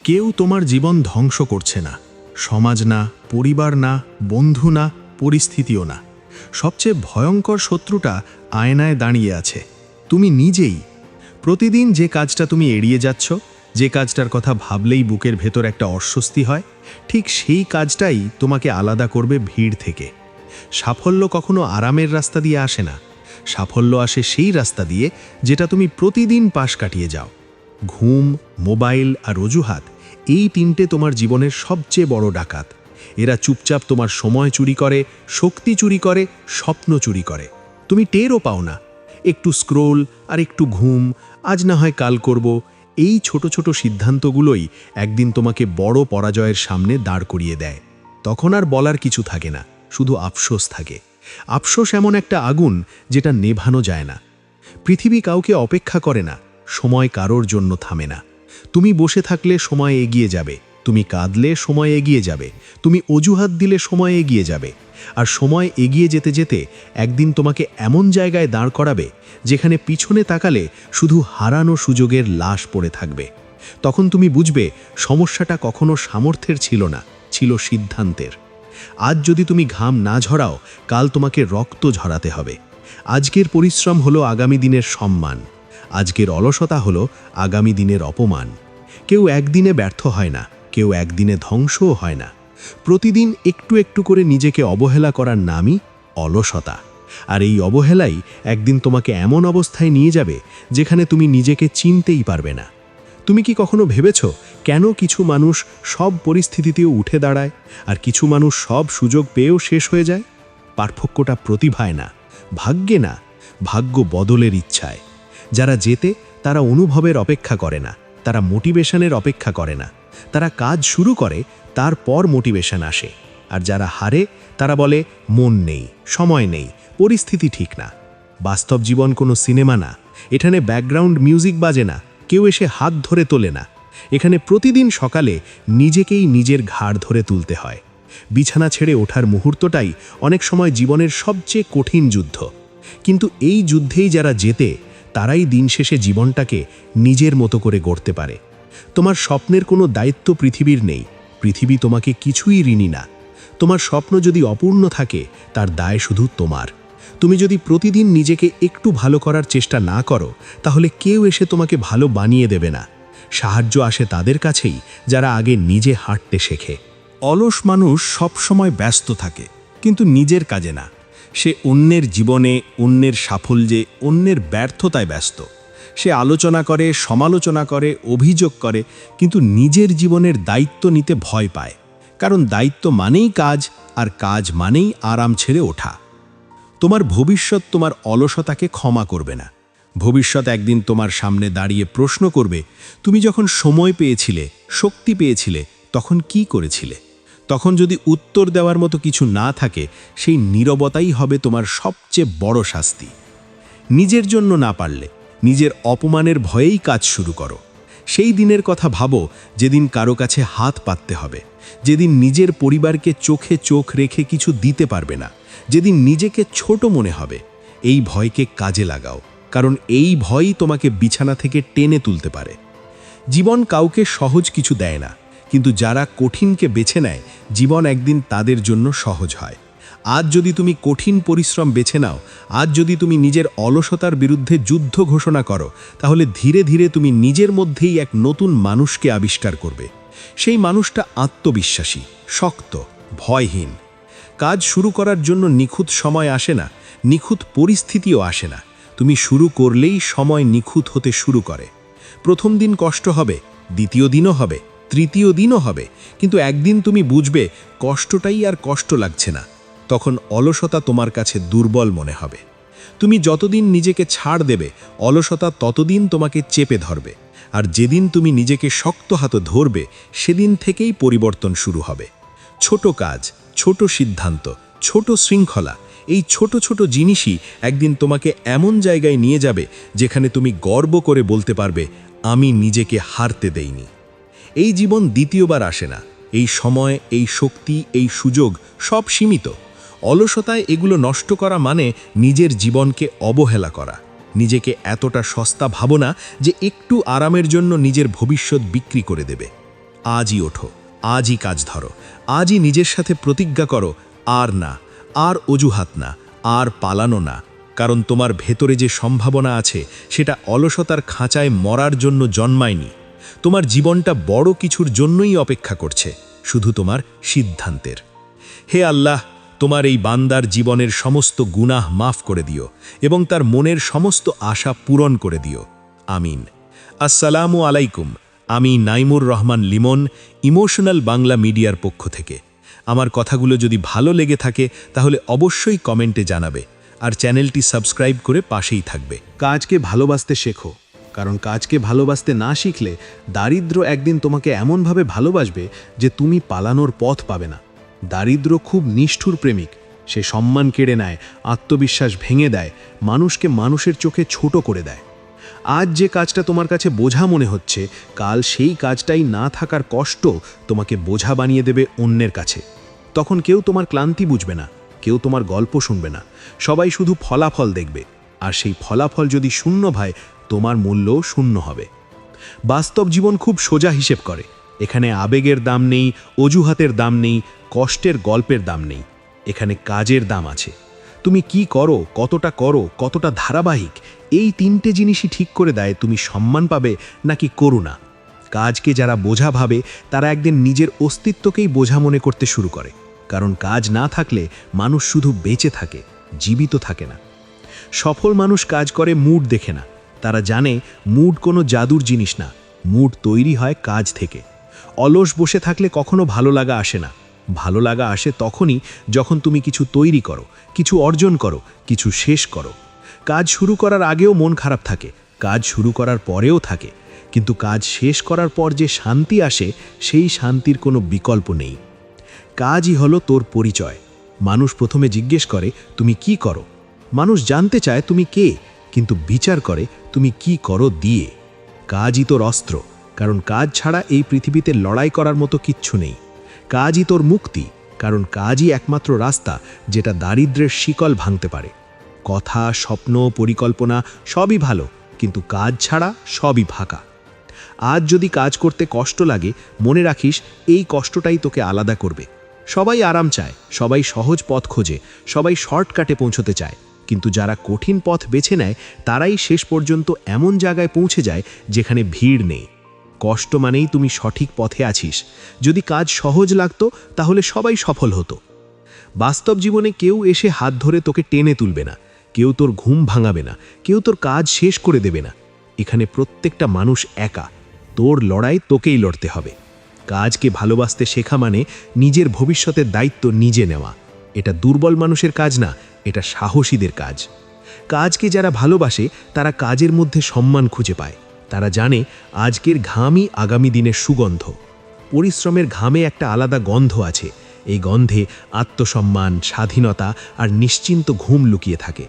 কেউ তোমার জীবন ধ্বংস করছে না, সমাজ না, পরিবার না, বন্ধু না, পরিস্থিতিও না। সবচেয়ে ভয়ঙ্কর শত্রুটা আয়নায় দাঁড়িয়ে আছে, তুমি নিজেই। প্রতিদিন যে কাজটা তুমি এড়িয়ে যাচ্ছ, যে কাজটার কথা ভাবলেই বুকের ভেতর একটা অস্বস্তি হয়, ঠিক সেই কাজটাই তোমাকে আলাদা করবে ভিড় থেকে। সাফল্য কখনো আরামের রাস্তা দিয়ে আসে না, সাফল্য আসে সেই রাস্তা দিয়ে যেটা তুমি প্রতিদিন পাশ কাটিয়ে যাও। ঘুম, মোবাইল আর অজুহাত, এই তিনটে তোমার জীবনের সবচেয়ে বড় ডাকাত। এরা চুপচাপ তোমার সময় চুরি করে, শক্তি চুরি করে, স্বপ্ন চুরি করে। তুমি টেরও পাও না। একটু স্ক্রোল আর একটু ঘুম, আজ না হয় কাল করব, এই ছোট ছোট সিদ্ধান্তগুলোই একদিন তোমাকে বড় পরাজয়ের সামনে দাঁড় করিয়ে দেয়। তখন আর বলার কিছু থাকে না, শুধু আফসোস থাকে। আফসোস এমন একটা আগুন যেটা নেভানো যায় না। পৃথিবী কাউকে অপেক্ষা করে না, সময় কারোর জন্য থামে না। তুমি বসে থাকলে সময় এগিয়ে যাবে, তুমি কাঁদলে সময় এগিয়ে যাবে, তুমি অজুহাত দিলে সময় এগিয়ে যাবে। আর সময় এগিয়ে যেতে যেতে একদিন তোমাকে এমন জায়গায় দাঁড় করাবে যেখানে পিছনে তাকালে শুধু হারানো সুযোগের লাশ পড়ে থাকবে। তখন তুমি বুঝবে সমস্যাটা কখনো সামর্থ্যের ছিল না, ছিল সিদ্ধান্তের। আজ যদি তুমি ঘাম না ঝরাও, কাল তোমাকে রক্ত ঝরাতে হবে। আজকের পরিশ্রম হলো আগামী দিনের সম্মান, আজকের অলসতা হলো আগামী দিনের অপমান। কেউ একদিনে ব্যর্থ হয় না, কেউ একদিনে ধ্বংসও হয় না। প্রতিদিন একটু একটু করে নিজেকে অবহেলা করার নামই অলসতা। আর এই অবহেলাই একদিন তোমাকে এমন অবস্থায় নিয়ে যাবে যেখানে তুমি নিজেকে চিনতেই পারবে না। তুমি কি কখনো ভেবেছ কেন কিছু মানুষ সব পরিস্থিতিতেও উঠে দাঁড়ায় আর কিছু মানুষ সব সুযোগ পেয়েও শেষ হয়ে যায়? পার্থক্যটা প্রতিভায় না, ভাগ্যে না, ভাগ্য বদলের ইচ্ছায়। যারা জেতে তারা অনুভবের অপেক্ষা করে না, তারা মোটিভেশনের অপেক্ষা করে না। তারা কাজ শুরু করে, তারপর মোটিভেশন আসে। আর যারা হারে তারা বলে মন নেই, সময় নেই, পরিস্থিতি ঠিক না। বাস্তব জীবন কোনো সিনেমা না, এখানে ব্যাকগ্রাউন্ড মিউজিক বাজে না, কেউ এসে হাত ধরে তোলে না। এখানে প্রতিদিন সকালে নিজেকেই নিজের ঘাড় ধরে তুলতে হয়। বিছানা ছেড়ে ওঠার মুহূর্তটাই অনেক সময় জীবনের সবচেয়ে কঠিন যুদ্ধ। কিন্তু এই যুদ্ধেই যারা জেতে তারাই দিন শেষে জীবনটাকে নিজের মতো করে গড়তে পারে। তোমার স্বপ্নের কোনো দায়িত্ব পৃথিবীর নেই, পৃথিবী তোমাকে কিছুই ঋণী না। তোমার স্বপ্ন যদি অপূর্ণ থাকে তার দায় শুধু তোমার। তুমি যদি প্রতিদিন নিজেকে একটু ভালো করার চেষ্টা না করো, তাহলে কেউ এসে তোমাকে ভালো বানিয়ে দেবে না। সাহায্য আসে তাদের কাছেই যারা আগে নিজে হাঁটতে শেখে। অলস মানুষ সবসময় ব্যস্ত থাকে, কিন্তু নিজের কাজে না। সে অন্যের জীবনে, অন্যের সাফল্যে, অন্যের ব্যর্থতায় ব্যস্ত। সে আলোচনা করে, সমালোচনা করে, অভিযোগ করে, কিন্তু নিজের জীবনের দায়িত্ব নিতে ভয় পায়। কারণ দায়িত্ব মানেই কাজ, আর কাজ মানেই আরাম ছেড়ে ওঠা। তোমার ভবিষ্যৎ তোমার অলসতাকে ক্ষমা করবে না। ভবিষ্যৎ একদিন তোমার সামনে দাঁড়িয়ে প্রশ্ন করবে, তুমি যখন সময় পেয়েছিলে, শক্তি পেয়েছিলে, তখন কি করেছিলে? তখন যদি উত্তর দেওয়ার মতো কিছু না থাকে, সেই নীরবতাই হবে তোমার সবচেয়ে বড় শাস্তি। নিজের জন্য না পারলে নিজের অপমানের ভয়েই কাজ শুরু করো। সেই দিনের কথা ভাবো যেদিন কারো কাছে হাত পাততে হবে, যেদিন নিজের পরিবারকে চোখে চোখ রেখে কিছু দিতে পারবে না, যেদিন নিজেকে ছোট মনে হবে। এই ভয়কে কাজে লাগাও, কারণ এই ভয়ই তোমাকে বিছানা থেকে টেনে তুলতে পারে। জীবন কাউকে সহজ কিছু দেয় না, কিন্তু যারা কঠিনকে বেছে নেয়, জীবন একদিন তাদের জন্য সহজ হয়। আজ যদি তুমি কঠিন পরিশ্রম বেছে নাও, আজ যদি তুমি নিজের অলসতার বিরুদ্ধে যুদ্ধ ঘোষণা করো, তাহলে ধীরে ধীরে তুমি নিজের মধ্যেই এক নতুন মানুষকে আবিষ্কার করবে। সেই মানুষটা আত্মবিশ্বাসী, শক্ত, ভয়হীন। কাজ শুরু করার জন্য নিখুঁত সময় আসে না, নিখুঁত পরিস্থিতিও আসে না। তুমি শুরু করলেই সময় নিখুঁত হতে শুরু করে। প্রথম দিন কষ্ট হবে, দ্বিতীয় দিনও হবে, তৃতীয় দিনও হবে, কিন্তু একদিন তুমি বুঝবে কষ্টটাই আর কষ্ট লাগছে না। তখন অলসতা তোমার কাছে দুর্বল মনে হবে। তুমি যতদিন নিজেকে ছাড় দেবে, অলসতা ততদিন তোমাকে চেপে ধরবে। আর যেদিন তুমি নিজেকে শক্ত হাতে ধরবে, সেদিন থেকেই পরিবর্তন শুরু হবে। ছোট কাজ, ছোট সিদ্ধান্ত, ছোট শৃঙ্খলা, এই ছোট ছোট জিনিসই একদিন তোমাকে এমন জায়গায় নিয়ে যাবে যেখানে তুমি গর্ব করে বলতে পারবে, আমি নিজেকে হারতে দেইনি। এই জীবন দ্বিতীয়বার আসে না। এই সময়, এই শক্তি, এই সুযোগ সব সীমিত। অলসতায় এগুলো নষ্ট করা মানে নিজের জীবনকে অবহেলা করা। নিজেকে এতটা সস্তা ভাবো না যে একটু আরামের জন্য নিজের ভবিষ্যৎ বিক্রি করে দেবে। আজই ওঠো, আজই কাজ ধরো, আজই নিজের সাথে প্রতিজ্ঞা করো, আর না, আর অজুহাত না, আর পালানো না। কারণ তোমার ভেতরে যে সম্ভাবনা আছে সেটা অলসতার খাঁচায় মরার জন্য জন্মায়নি। তোমার জীবনটা বড় কিছুর জন্যই অপেক্ষা করছে, শুধু তোমার সিদ্ধান্তের। হে আল্লাহ, তোমার এই বান্দার জীবনের সমস্ত গুনাহ মাফ করে দিও এবং তার মনের সমস্ত আশা পূরণ করে দিও। আমিন। আসসালামু আলাইকুম। আমি নাইমুর রহমান লিমন, ইমোশনাল বাংলা মিডিয়ার পক্ষ থেকে। আমার কথাগুলো যদি ভালো লেগে থাকে তাহলে অবশ্যই কমেন্টে জানাবে, আর চ্যানেলটি সাবস্ক্রাইব করে পাশেই থাকবে। কাজকে ভালোবাসতে শেখো, কারণ কাজকে ভালোবাসতে না শিখলে দারিদ্র একদিন তোমাকে এমনভাবে ভালোবাসবে যে তুমি পালানোর পথ পাবে না। দারিদ্র খুব নিষ্ঠুর প্রেমিক। সে সম্মান কেড়ে নেয়, আত্মবিশ্বাস ভেঙে দেয়, মানুষকে মানুষের চোখে ছোট করে দেয়। আজ যে কাজটা তোমার কাছে বোঝা মনে হচ্ছে, কাল সেই কাজটাই না থাকার কষ্ট তোমাকে বোঝা বানিয়ে দেবে অন্যের কাছে। তখন কেউ তোমার ক্লান্তি বুঝবে না, কেউ তোমার গল্প শুনবে না, সবাই শুধু ফলাফল দেখবে। আর সেই ফলাফল যদি শূন্য হয়, তোমার মূল্যও শূন্য হবে। বাস্তব জীবন খুব সোজা হিসেব করে। এখানে আবেগের দাম নেই, অজুহাতের দাম নেই, কষ্টের গল্পের দাম নেই। এখানে কাজের দাম আছে। তুমি কি করো, কতটা ধারাবাহিক, এই তিনটে জিনিসই ঠিক করে দেয় তুমি সম্মান পাবে নাকি করুণা। কাজকে যারা বোঝা ভাবে তারা একদিন নিজের অস্তিত্বকেই বোঝা মনে করতে শুরু করে। কারণ কাজ না থাকলে মানুষ শুধু বেঁচে থাকে, জীবিত থাকে না। সফল মানুষ কাজ করে মুড দেখে না। তারা জানে মুড কোনো জাদুর জিনিস না, মুড তৈরি হয় কাজ থেকে। অলস বসে থাকলে কখনো ভালো লাগা আসে না। ভালো লাগা আসে তখনই যখন তুমি কিছু তৈরি করো, কিছু অর্জন করো, কিছু শেষ করো। কাজ শুরু করার আগেও মন খারাপ থাকে, কাজ শুরু করার পরেও থাকে, কিন্তু কাজ শেষ করার পর যে শান্তি আসে, সেই শান্তির কোনো বিকল্প নেই। কাজই হলো তোর পরিচয়। মানুষ প্রথমে জিজ্ঞেস করে তুমি কি করো। মানুষ জানতে চায় তুমি কে, কিন্তু বিচার করে তুমি কি করো দিয়ে। কাজই তোর অস্ত্র, কারণ কাজ ছাড়া এই পৃথিবীতে লড়াই করার মতো কিচ্ছু নেই। কাজই তোর মুক্তি, কারণ কাজই একমাত্র রাস্তা যেটা দারিদ্র্যের শিকল ভাঙতে পারে। কথা, স্বপ্ন, পরিকল্পনা সবই ভালো, কিন্তু কাজ ছাড়া সবই ফাঁকা। আজ যদি কাজ করতে কষ্ট লাগে, মনে রাখিস এই কষ্টটাই তোকে আলাদা করবে। সবাই আরাম চায়, সবাই সহজ পথ খোঁজে, সবাই শর্টকাটে পৌঁছতে চায়, কিন্তু যারা কঠিন পথ বেছে নেয় তারাই শেষ পর্যন্ত এমন জায়গায় পৌঁছে যায় যেখানে ভিড় নেই। কষ্ট মানেই তুমি সঠিক পথে আছিস। যদি কাজ সহজ লাগতো তাহলে সবাই সফল হতো। বাস্তব জীবনে কেউ এসে হাত ধরে তোকে টেনে তুলবে না, কেউ তোর ঘুম ভাঙাবে না, কেউ তোর কাজ শেষ করে দেবে না। এখানে প্রত্যেকটা মানুষ একা, তোর লড়াই তোকেই লড়তে হবে। কাজকে ভালোবাসতে শেখা মানে নিজের ভবিষ্যতের দায়িত্ব নিজে নেওয়া। এটা দুর্বল মানুষের কাজ না, এটা সাহসীদের কাজ। কাজকে যারা ভালোবাসে তারা কাজের মধ্যে সম্মান খুঁজে পায়। তারা জানে আজকের ঘামই আগামী দিনের সুগন্ধ। পরিশ্রমের ঘামে একটা আলাদা গন্ধ আছে। এই গন্ধে আত্মসম্মান, স্বাধীনতা আর নিশ্চিন্ত ঘুম লুকিয়ে থাকে।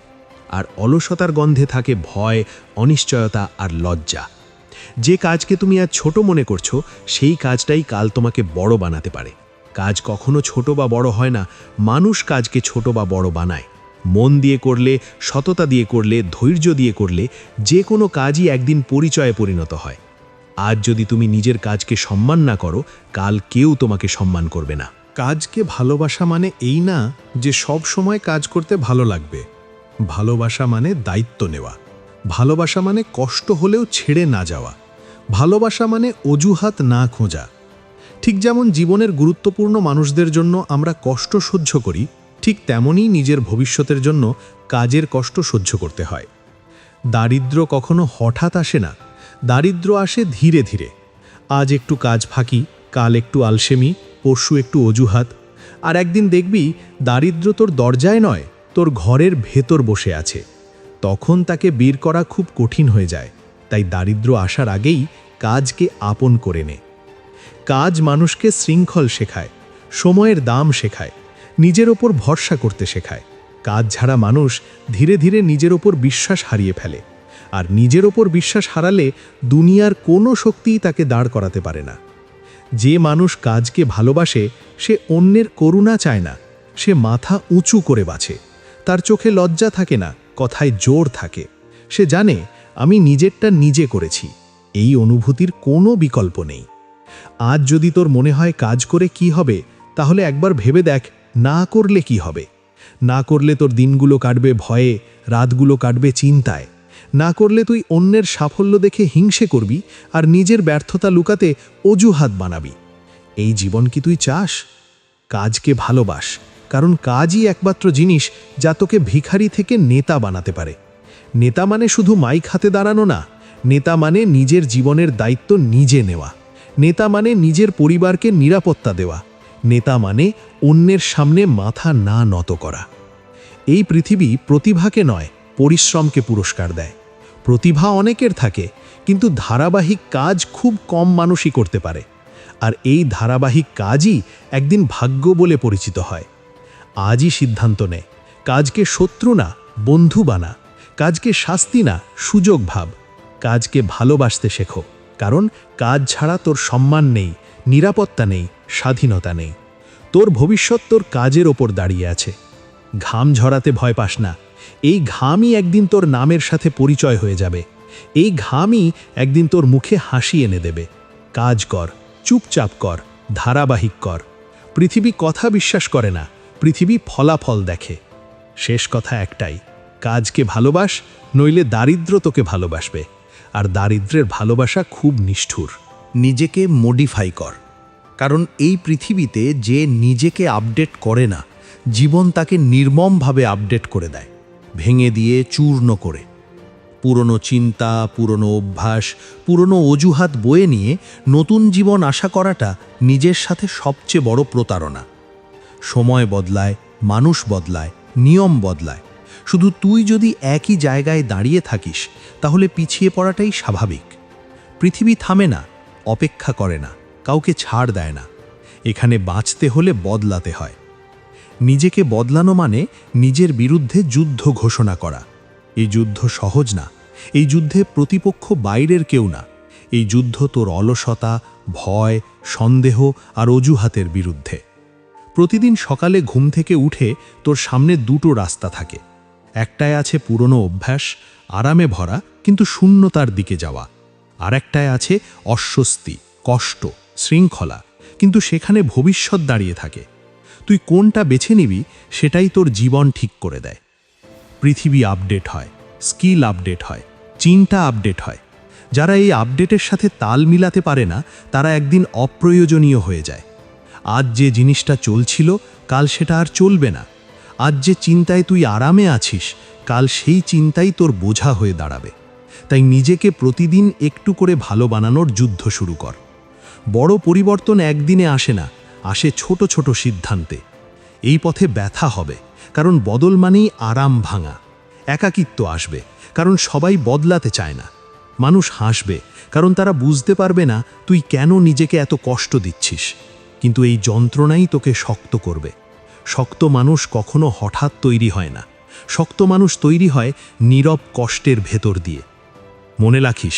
আর অলসতার গন্ধে থাকে ভয়, অনিশ্চয়তা আর লজ্জা। যে কাজকে তুমি আজ ছোট মনে করছো, সেই কাজটাই কাল তোমাকে বড় বানাতে পারে। কাজ কখনো ছোট বা বড় হয় না, মানুষ কাজকে ছোট বা বড় বানায়। মন দিয়ে করলে, সততা দিয়ে করলে, ধৈর্য দিয়ে করলে যে কোনো কাজই একদিন পরিচয়ে পরিণত হয়। আজ যদি তুমি নিজের কাজকে সম্মান না করো, কাল কেউ তোমাকে সম্মান করবে না। কাজকে ভালোবাসা মানে এই না যে সব সময় কাজ করতে ভালো লাগবে। ভালোবাসা মানে দায়িত্ব নেওয়া। ভালোবাসা মানে কষ্ট হলেও ছেড়ে না যাওয়া। ভালোবাসা মানে অজুহাত না খোঁজা। ঠিক যেমন জীবনের গুরুত্বপূর্ণ মানুষদের জন্য আমরা কষ্ট সহ্য করি, ঠিক তেমনই নিজের ভবিষ্যতের জন্য কাজের কষ্ট সহ্য করতে হয়। দারিদ্র কখনো হঠাৎ আসে না, দারিদ্র আসে ধীরে ধীরে। আজ একটু কাজ ফাঁকি, কাল একটু আলসেমি, পরশু একটু অজুহাত, আর একদিন দেখবি দারিদ্র তোর দরজায় নয়, তোর ঘরের ভেতর বসে আছে। তখন তাকে বের করা খুব কঠিন হয়ে যায়। তাই দারিদ্র আসার আগেই কাজকে আপন করে নে। কাজ মানুষকে শৃঙ্খল শেখায়, সময়ের দাম শেখায়, নিজের ওপর ভরসা করতে শেখায়। কাজ ছাড়া মানুষ ধীরে ধীরে নিজের ওপর বিশ্বাস হারিয়ে ফেলে, আর নিজের ওপর বিশ্বাস হারালে দুনিয়ার কোনো শক্তিই তাকে দাঁড় করাতে পারে না। যে মানুষ কাজকে ভালোবাসে সে অন্যের করুণা চায় না, সে মাথা উঁচু করে বাঁচে। তার চোখে লজ্জা থাকে না, কথায় জোর থাকে। সে জানে আমি নিজেরটা নিজে করেছি, এই অনুভূতির কোনো বিকল্প নেই। আজ যদি তোর মনে হয় কাজ করে কি হবে, তাহলে একবার ভেবে দেখ না করলে কি হবে। না করলে তোর দিনগুলো কাটবে ভয়ে, রাতগুলো কাটবে চিন্তায়। না করলে তুই অন্যের সাফল্য দেখে হিংসে করবি আর নিজের ব্যর্থতা লুকাতে অজুহাত বানাবি। এই জীবন কি তুই চাস? কাজকে ভালোবাস, কারণ কাজই একমাত্র জিনিস যা তোকে ভিখারি থেকে নেতা বানাতে পারে। নেতা মানে শুধু মাইক হাতে দাঁড়ানো না, নেতা মানে নিজের জীবনের দায়িত্ব নিজে নেওয়া। নেতা মানে নিজের পরিবারকে নিরাপত্তা দেওয়া। নেতা মানে অন্যের সামনে মাথা না নত করা। এই পৃথিবী প্রতিভাকে নয়, পরিশ্রমকে পুরস্কার দেয়। প্রতিভা অনেকের থাকে, কিন্তু ধারাবাহিক কাজ খুব কম মানুষই করতে পারে। আর এই ধারাবাহিক কাজই একদিন ভাগ্য বলে পরিচিত হয়। আজই সিদ্ধান্ত নে, কাজকে শত্রু না বন্ধু বানা, কাজকে শাস্তি না সুযোগ ভাব। কাজকে ভালোবাসতে শেখো, কারণ কাজ ছাড়া তোর সম্মান নেই, নিরাপত্তা নেই, স্বাধীনতা নেই। তোর ভবিষ্যৎ তোর কাজের ওপর দাঁড়িয়ে আছে। ঘাম ঝরাতে ভয় পাস না, এই ঘামই একদিন তোর নামের সাথে পরিচয় হয়ে যাবে। এই ঘামই একদিন তোর মুখে হাসি এনে দেবে। কাজ কর, চুপচাপ কর, ধারাবাহিক কর। পৃথিবী কথা বিশ্বাস করে না, পৃথিবী ফলাফল দেখে। শেষ কথা একটাই, কাজকে ভালোবাস, নইলে দারিদ্র তোকে ভালোবাসবে। আর দারিদ্রের ভালোবাসা খুব নিষ্ঠুর। নিজেকে মডিফাই কর, কারণ এই পৃথিবীতে যে নিজেকে আপডেট করে না, জীবন তাকে নির্মমভাবে আপডেট করে দেয়, ভেঙে দিয়ে চূর্ণ করে। পুরনো চিন্তা, পুরনো অভ্যাস, পুরনো অজুহাত বয়ে নিয়ে নতুন জীবন আশা করাটা নিজের সাথে সবচেয়ে বড় প্রতারণা। সময় বদলায়, মানুষ বদলায়, নিয়ম বদলায়, শুধু তুই যদি একই জায়গায় দাঁড়িয়ে থাকিস তাহলে পিছিয়ে পড়াটাই স্বাভাবিক। পৃথিবী থামে না, অপেক্ষা করে না, কাউকে ছাড় দেয় না। এখানে বাঁচতে হলে বদলাতে হয়। নিজেকে বদলানো মানে নিজের বিরুদ্ধে যুদ্ধ ঘোষণা করা। এই যুদ্ধ সহজ না, এই যুদ্ধে প্রতিপক্ষ বাইরের কেউ না। এই যুদ্ধ তোর অলসতা, ভয়, সন্দেহ আর অজুহাতের বিরুদ্ধে। প্রতিদিন সকালে ঘুম থেকে উঠে তোর সামনে দুটো রাস্তা থাকে। একটায় আছে পুরনো অভ্যাস, আরামে ভরা কিন্তু শূন্যতার দিকে যাওয়া। আর একটায় আছে অস্বস্তি, কষ্ট, শৃঙ্খলা, কিন্তু সেখানে ভবিষ্যৎ দাঁড়িয়ে থাকে। তুই কোনটা বেছে নিবি সেটাই তোর জীবন ঠিক করে দেয়। পৃথিবী আপডেট হয়, স্কিল আপডেট হয়, চিন্তা আপডেট হয়। যারা এই আপডেটের সাথে তাল মিলাতে পারে না, তারা একদিন অপ্রয়োজনীয় হয়ে যায়। আজ যে জিনিসটা চলছিল, কাল সেটা আর চলবে না। আজ যে চিন্তায় তুই আরামে আছিস, কাল সেই চিন্তাই তোর বোঝা হয়ে দাঁড়াবে। তাই নিজেকে প্রতিদিন একটু করে ভালো বানানোর যুদ্ধ শুরু কর। বড় পরিবর্তন একদিনে আসে না, আসে ছোট ছোট সিদ্ধান্তে। এই পথে ব্যথা হবে, কারণ বদল মানেই আরাম ভাঙা। একাকিত্ব আসবে, কারণ সবাই বদলাতে চায় না। মানুষ হাসবে, কারণ তারা বুঝতে পারবে না তুই কেন নিজেকে এত কষ্ট দিচ্ছিস। কিন্তু এই যন্ত্রণাই তোকে শক্ত করবে। শক্ত মানুষ কখনো হঠাৎ তৈরি হয় না, শক্ত মানুষ তৈরি হয় নীরব কষ্টের ভেতর দিয়ে। মনে রাখিস,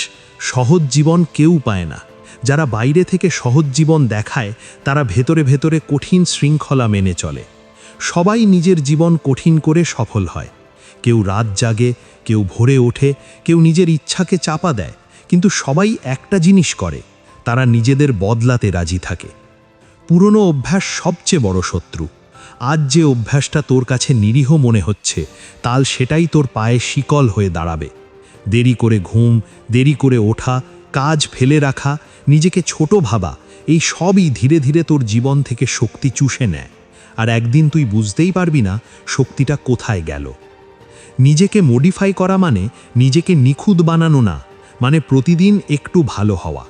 সহজ জীবন কেউ পায় না। যারা বাইরে থেকে সহজ জীবন দেখায়, তারা ভেতরে ভেতরে কঠিন শৃঙ্খলা মেনে চলে। সবাই নিজের জীবন কঠিন করে সফল হয়। কেউ রাত জাগে, কেউ ভোরে ওঠে, কেউ নিজের ইচ্ছাকে চাপা দেয়, কিন্তু সবাই একটা জিনিস করে, তারা নিজেদের বদলাতে রাজি থাকে। পুরনো অভ্যাস সবচেয়ে বড় শত্রু। আজ যে অভ্যাসটা তোর কাছে নিরীহ মনে হচ্ছে, কাল সেটাই তোর পায়ে শিকল হয়ে দাঁড়াবে। দেরি করে ঘুম, দেরি করে ওঠা, কাজ ফেলে রাখা, নিজেকে ছোট ভাবা, এই সবই ধীরে ধীরে তোর জীবন থেকে শক্তি চুষে নেয়। আর একদিন তুই বুঝতেই পারবি না শক্তিটা কোথায় গেল। নিজেকে মডিফাই করা মানে নিজেকে নিখুঁত বানানো না, মানে প্রতিদিন একটু ভালো হওয়া।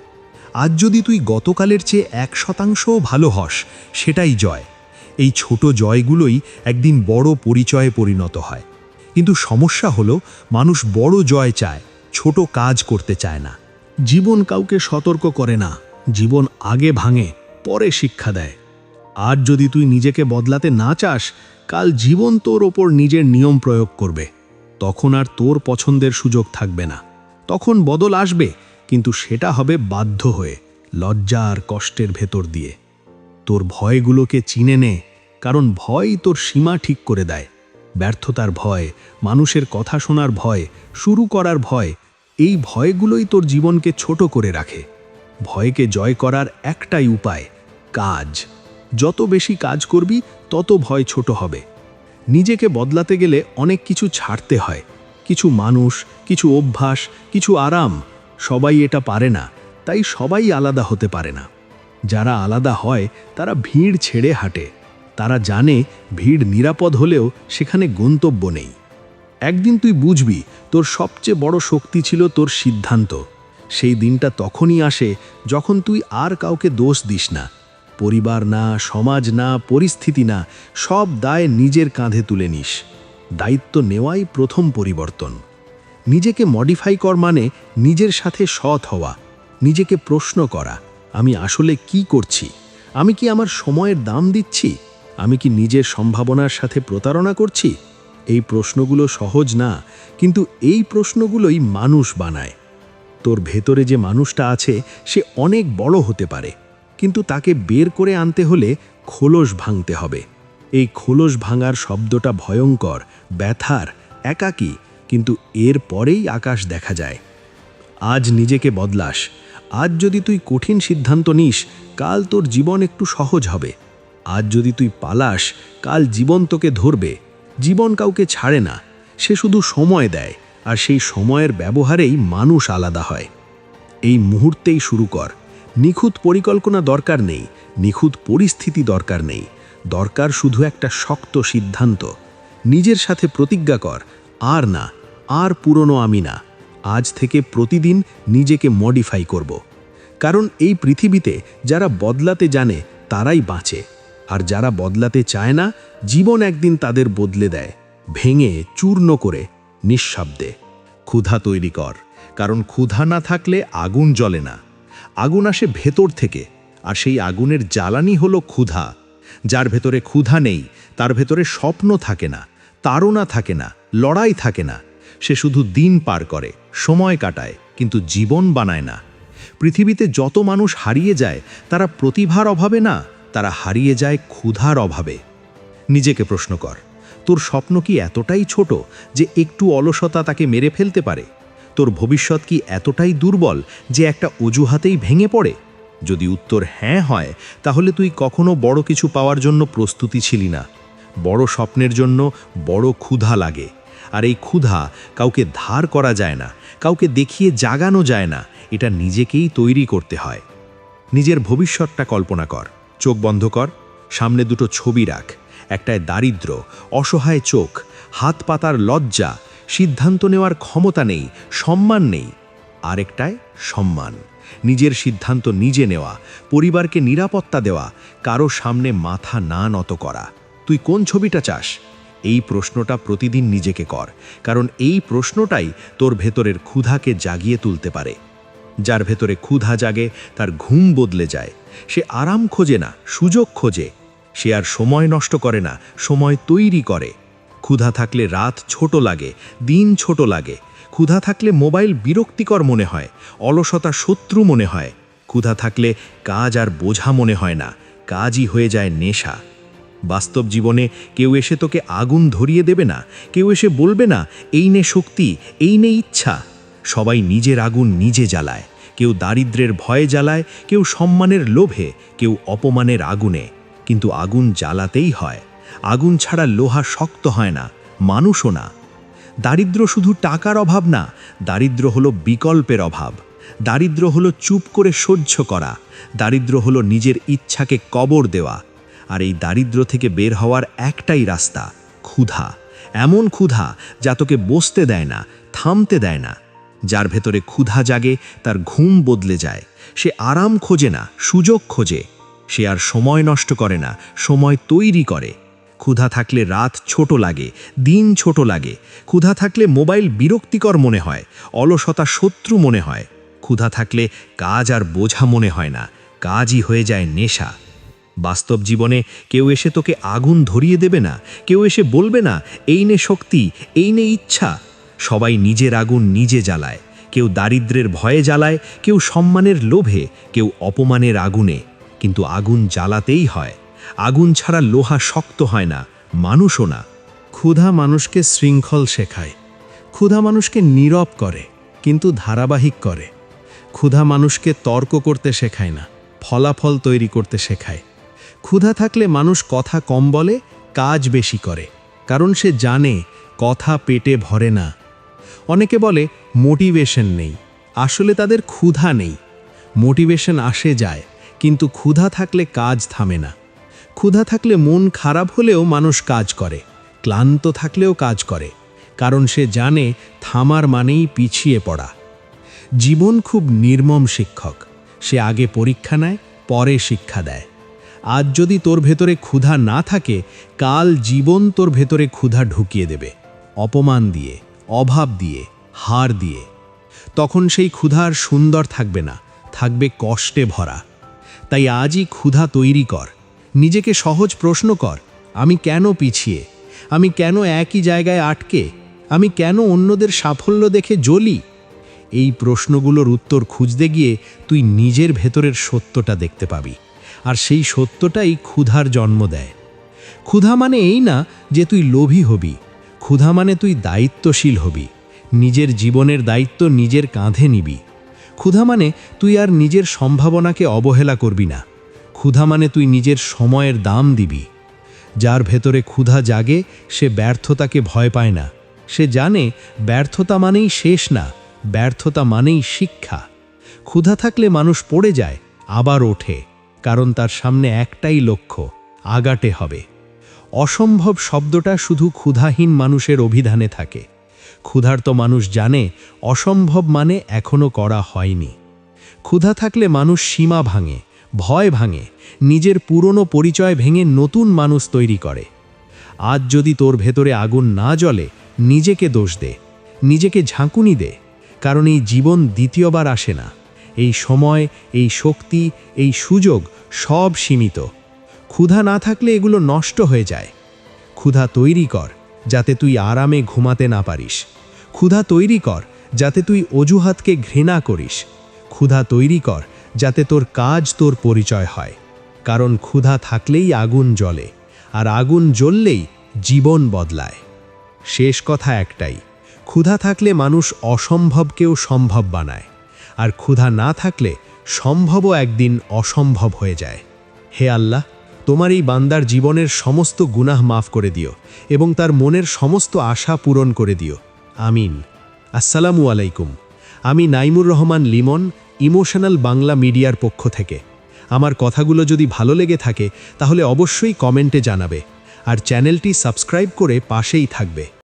আজ যদি তুই গতকালের চেয়ে 1% ভালো হস, সেটাই জয়। এই ছোট জয়গুলোই একদিন বড় পরিচয়ে পরিণত হয়। কিন্তু সমস্যা হলো, মানুষ বড় জয় চায়, ছোট কাজ করতে চায় না। জীবন কাউকে সতর্ক করে না, জীবন আগে ভাঙে, পরে শিক্ষা দেয়। আজ যদি তুই নিজেকে বদলাতে না চাস, কাল জীবন তোর ওপর নিজের নিয়ম প্রয়োগ করবে। তখন আর তোর পছন্দের সুযোগ থাকবে না। তখন বদল আসবে, কিন্তু সেটা হবে বাধ্য হয়ে, লজ্জা আর কষ্টের ভেতর দিয়ে। তোর ভয়গুলোকে চিনে নে, কারণ ভয় তোর সীমা ঠিক করে দেয়। ব্যর্থতার ভয়, মানুষের কথা শোনার ভয়, শুরু করার ভয়, এই ভয়গুলোই তোর জীবনকে ছোট করে রাখে। ভয়কে জয় করার একটাই উপায়, কাজ। যত বেশি কাজ করবি তত ভয় ছোট হবে। নিজেকে বদলাতে গেলে অনেক কিছু ছাড়তে হয়, কিছু মানুষ, কিছু অভ্যাস, কিছু আরাম। সবাই এটা পারে না, তাই সবাই আলাদা হতে পারে না। যারা আলাদা হয় তারা ভিড় ছেড়ে হাঁটে। তারা জানে ভিড় নিরাপদ হলেও সেখানে গন্তব্য নেই। একদিন তুই বুঝবি তোর সবচেয়ে বড় শক্তি ছিল তোর সিদ্ধান্ত। সেই দিনটা তখনই আসে যখন তুই আর কাউকে দোষ দিস না। পরিবার না, সমাজ না, পরিস্থিতি না, সব দায় নিজের কাঁধে তুলে নিস। দায়িত্ব নেওয়াই প্রথম পরিবর্তন। নিজেকে মডিফাই কর মানে নিজের সাথে সৎ হওয়া। নিজেকে প্রশ্ন করা, আমি আসলে কি করছি? আমি কি আমার সময়ের দাম দিচ্ছি? আমি কি নিজের সম্ভাবনার সাথে প্রতারণা করছি? এই প্রশ্নগুলো সহজ না, কিন্তু এই প্রশ্নগুলোই মানুষ বানায়। তোর ভেতরে যে মানুষটা আছে সে অনেক বড় হতে পারে, কিন্তু তাকে বের করে আনতে হলে খোলস ভাঙতে হবে। এই খোলস ভাঙার শব্দটা ভয়ঙ্কর, ব্যথার, একাকী, কিন্তু এর পরেই আকাশ দেখা যায়। আজ নিজেকে বদলাস। আজ যদি তুই কঠিন সিদ্ধান্ত নিস, কাল তোর জীবন একটু সহজ হবে। আজ যদি তুই পালাস, কাল জীবন তোকে ধরবে। জীবন কাউকে ছাড়ে না, সে শুধু সময় দেয়, আর সেই সময়ের ব্যবহারেই মানুষ আলাদা হয়। এই মুহূর্তেই শুরু কর। নিখুঁত পরিকল্পনা দরকার নেই, নিখুঁত পরিস্থিতি দরকার নেই, দরকার শুধু একটা শক্ত সিদ্ধান্ত। নিজের সাথে প্রতিজ্ঞা কর, আর না, আর পুরনো আমি না। আজ থেকে প্রতিদিন নিজেকে মডিফাই করব। কারণ এই পৃথিবীতে যারা বদলাতে জানে তারাই বাঁচে, আর যারা বদলাতে চায় না, জীবন একদিন তাদের বদলে দেয়, ভেঙে চূর্ণ করে, নিঃশব্দে। ক্ষুধা তৈরি কর, কারণ ক্ষুধা না থাকলে আগুন জ্বলে না। আগুন আসে ভেতর থেকে, আর সেই আগুনের জ্বালানি হলো ক্ষুধা। যার ভেতরে ক্ষুধা নেই তার ভেতরে স্বপ্ন থাকে না, তাড়না থাকে না, লড়াই থাকে না। সে শুধু দিন পার করে, সময় কাটায়, কিন্তু জীবন বানায় না। পৃথিবীতে যত মানুষ হারিয়ে যায় তারা প্রতিভার অভাবে না, তারা হারিয়ে যায় ক্ষুধার অভাবে। নিজেকে প্রশ্ন কর, তোর স্বপ্ন কি এতটাই ছোট যে একটু অলসতা তাকে মেরে ফেলতে পারে? তোর ভবিষ্যৎ কি এতটাই দুর্বল যে একটা অজুহাতেই ভেঙে পড়ে? যদি উত্তর হ্যাঁ হয়, তাহলে তুই কখনো বড় কিছু পাওয়ার জন্য প্রস্তুতি ছিলি না। বড় স্বপ্নের জন্য বড় ক্ষুধা লাগে, আর এই ক্ষুধা কাউকে ধার করা যায় না, কাউকে দেখিয়ে জাগানো যায় না। এটা নিজেকেই তৈরি করতে হয়। নিজের ভবিষ্যৎটা কল্পনা কর। চোখ বন্ধ কর, সামনে দুটো ছবি রাখ। একটায় দারিদ্র্য, অসহায় চোখ, হাত পাতার লজ্জা, সিদ্ধান্ত নেওয়ার ক্ষমতা নেই, সম্মান নেই। আরেকটায় সম্মান, নিজের সিদ্ধান্ত নিজে নেওয়া, পরিবারকে নিরাপত্তা দেওয়া, কারো সামনে মাথা না নত করা। তুই কোন ছবিটা চাস? এই প্রশ্নটা প্রতিদিন নিজেকে কর, কারণ এই প্রশ্নটাই তোর ভেতরের ক্ষুধাকে জাগিয়ে তুলতে পারে। যার ভেতরে ক্ষুধা জাগে তার ঘুম বদলে যায়। সে আরাম খোঁজে না, সুযোগ খোঁজে। সে আর সময় নষ্ট করে না, সময় তৈরি করে। ক্ষুধা থাকলে রাত ছোট লাগে, দিন ছোট লাগে। ক্ষুধা থাকলে মোবাইল বিরক্তিকর মনে হয়, অলসতা শত্রু মনে হয়। ক্ষুধা থাকলে কাজ আর বোঝা মনে হয় না, কাজই হয়ে যায় নেশা। বাস্তব জীবনে কেউ এসে তোকে আগুন ধরিয়ে দেবে না, কেউ এসে বলবে না এই নে শক্তি, এই নে ইচ্ছা। সবাই নিজের আগুন নিজে জ্বালায়। কেউ দারিদ্র্যের ভয়ে জ্বালায়, কেউ সম্মানের লোভে, কেউ অপমানের আগুনে। কিন্তু আগুন জ্বালাতেই হয়। আগুন ছাড়া লোহা শক্ত হয় না, মানুষও না। দারিদ্র্য শুধু টাকার অভাব না, দারিদ্র্য হলো বিকল্পের অভাব। দারিদ্র্য হলো চুপ করে সহ্য করা। দারিদ্র্য হলো নিজের ইচ্ছাকে কবর দেওয়া। আর এই দারিদ্র্য থেকে বের হওয়ার একটাই রাস্তা, ক্ষুধা। এমন ক্ষুধা যা তোকে বসতে দেয় না, থামতে দেয় না। যার ভেতরে ক্ষুধা জাগে তার ঘুম বদলে যায়। সে আরাম খোঁজে না, সুযোগ খোঁজে। সে আর সময় নষ্ট করে না, সময় তৈরি করে। ক্ষুধা থাকলে রাত ছোট লাগে, দিন ছোট লাগে। ক্ষুধা থাকলে মোবাইল বিরক্তিকর মনে হয়, অলসতা শত্রু মনে হয়। ক্ষুধা থাকলে কাজ আর বোঝা মনে হয় না, কাজই হয়ে যায় নেশা। বাস্তব জীবনে কেউ এসে তোকে আগুন ধরিয়ে দেবে না, কেউ এসে বলবে না এই নে শক্তি, এই নে ইচ্ছা। সবাই নিজের আগুন নিজে জ্বালায়। কেউ দারিদ্র্যের ভয়ে জ্বালায়, কেউ সম্মানের লোভে, কেউ অপমানের আগুনে। কিন্তু আগুন জ্বালাতেই হয়। আগুন ছাড়া লোহা শক্ত হয় না, মানুষও না। ক্ষুধা মানুষকে শৃঙ্খল শেখায়। ক্ষুধা মানুষকে নীরব করে, কিন্তু ধারাবাহিক করে। ক্ষুধা মানুষকে তর্ক করতে শেখায় না, ফলাফল তৈরি করতে শেখায়। ক্ষুধা থাকলে মানুষ কথা কম বলে, কাজ বেশি করে, কারণ সে জানে কথা পেটে ভরে না। অনেকে বলে মোটিভেশন নেই, আসলে তাদের ক্ষুধা নেই। মোটিভেশন আসে যায়, কিন্তু ক্ষুধা থাকলে কাজ থামে না। ক্ষুধা থাকলে মন খারাপ হলেও মানুষ কাজ করে, ক্লান্ত থাকলেও কাজ করে, কারণ সে জানে থামার মানেই পিছিয়ে পড়া। জীবন খুব নির্মম শিক্ষক, সে আগে পরীক্ষা নেয়, পরে শিক্ষা দেয়। আজ যদি তোর ভেতরে ক্ষুধা না থাকে, কাল জীবন তোর ভেতরে ক্ষুধা ঢুকিয়ে দেবে, অপমান দিয়ে, অভাব দিয়ে, হার দিয়ে। তখন সেই ক্ষুধা আর সুন্দর থাকবে না, থাকবে কষ্টে ভরা। তাই আজই ক্ষুধা তৈরি কর, নিজেকে সহজ প্রশ্ন কর, আমি কেন পিছিয়ে, আমি কেন একই জায়গায় আটকে, আমি কেন অন্যদের সাফল্য দেখে জ্বলি? এই প্রশ্নগুলোর উত্তর খুঁজতে গিয়ে তুই নিজের ভেতরের সত্যটা দেখতে পাবি, আর সেই সত্যটাই ক্ষুধার জন্ম দেয়। ক্ষুধা মানে এই না যে তুই লোভী হবি, ক্ষুধা মানে তুই দায়িত্বশীল হবি, নিজের জীবনের দায়িত্ব নিজের কাঁধে নিবি। ক্ষুধা মানে তুই আর নিজের সম্ভাবনাকে অবহেলা করবি না, ক্ষুধা মানে তুই নিজের সময়ের দাম দিবি। যার ভেতরে ক্ষুধা জাগে সে ব্যর্থতাকে ভয় পায় না, সে জানে ব্যর্থতা মানেই শেষ না, ব্যর্থতা মানেই শিক্ষা। ক্ষুধা থাকলে মানুষ পড়ে যায়, আবার ওঠে, কারণ তার সামনে একটাই লক্ষ্য, আগাতে হবে। অসম্ভব শব্দটা শুধু ক্ষুধাহীন মানুষের অভিধানে থাকে। ক্ষুধার্ত মানুষ জানে অসম্ভব মানে এখনো করা হয়নি। ক্ষুধা থাকলে মানুষ সীমা ভাঙে, ভয় ভাঙে, নিজের পুরনো পরিচয় ভেঙে নতুন মানুষ তৈরি করে। আজ যদি তোর ভেতরে আগুন না জ্বলে, নিজেকে দোষ দে, নিজেকে ঝাঁকুনি দে, কারণ এই জীবন দ্বিতীয়বার আসে না। এই সময়, এই শক্তি, এই সুযোগ সব সীমিত। ক্ষুধা না থাকলে এগুলো নষ্ট হয়ে যায়। ক্ষুধা তৈরি কর যাতে তুই আরামে ঘুমাতে না পারিস। ক্ষুধা তৈরি কর যাতে তুই অজুহাতকে ঘৃণা করিস। ক্ষুধা তৈরি কর যাতে তোর কাজ তোর পরিচয় হয়। কারণ ক্ষুধা থাকলেই আগুন জ্বলে, আর আগুন জ্বললেই জীবন বদলায়। শেষ কথা একটাই, ক্ষুধা থাকলে মানুষ অসম্ভবকেও সম্ভব বানায়, আর ক্ষুধা না থাকলে সম্ভবও একদিন অসম্ভব হয়ে যায়। হে আল্লাহ, তোমার এই বান্দার জীবনের সমস্ত গুনাহ মাফ করে দিও এবং তার মনের সমস্ত আশা পূরণ করে দিও। আমিন। আসসালামু আলাইকুম। আমি নাইমুর রহমান লিমন, ইমোশনাল বাংলা মিডিয়ার পক্ষ থেকে। আমার কথাগুলো যদি ভালো লেগে থাকে তাহলে অবশ্যই কমেন্টে জানাবে, আর চ্যানেলটি সাবস্ক্রাইব করে পাশেই থাকবে।